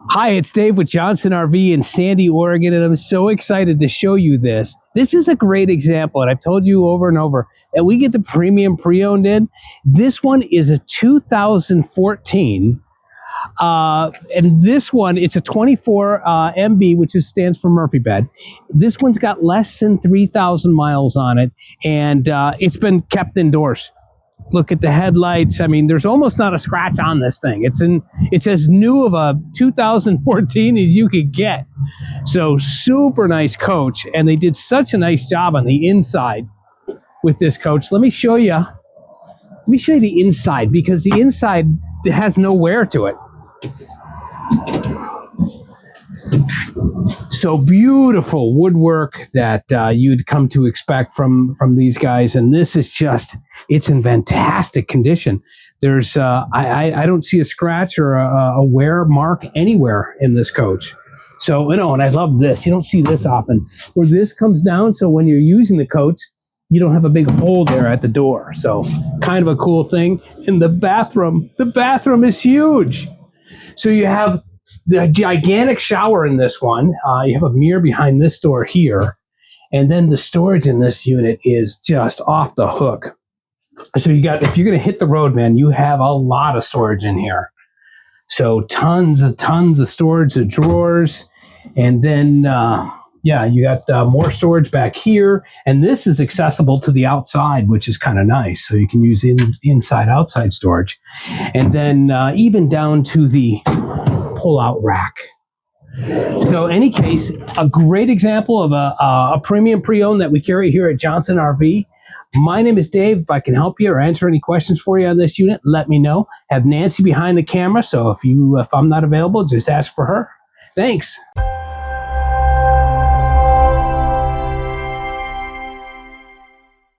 Hi, it's Dave with Johnson RV in Sandy, Oregon, and I'm so excited to show you this. This is a great example, and I've told you over and over, and we get the premium pre-owned in. This one is a 2014, and this one, it's a 24 MB, which stands for Murphy bed. This one's got less than 3,000 miles on it, and it's been kept indoors. Look at the headlights. I mean, there's almost not a scratch on this thing. It's as new of a 2014 as you could get. So super nice coach, and they did such a nice job on the inside with this coach. Let me show you the inside, because the inside has no wear to it. So beautiful woodwork that you'd come to expect from these guys, and this is just, it's in fantastic condition. There's I don't see a scratch or a wear mark anywhere in this coach. So, and I love this. You don't see this often, where this comes down, so when you're using the coach, you don't have a big hole there at the door. So kind of a cool thing. In the bathroom is huge. So you have the gigantic shower in this one. You have a mirror behind this door here. And then the storage in this unit is just off the hook. So you got, if you're going to hit the road, man, you have a lot of storage in here. So tons of storage, the drawers. And then, yeah, you got more storage back here. And this is accessible to the outside, which is kind of nice. So you can use inside, outside storage. And then even down to the pull-out rack. So in any case, a great example of a premium pre-owned that we carry here at Johnson RV. My name is Dave. If I can help you or answer any questions for you on this unit, let me know. Have Nancy behind the camera, so if I'm not available, just ask for her. Thanks.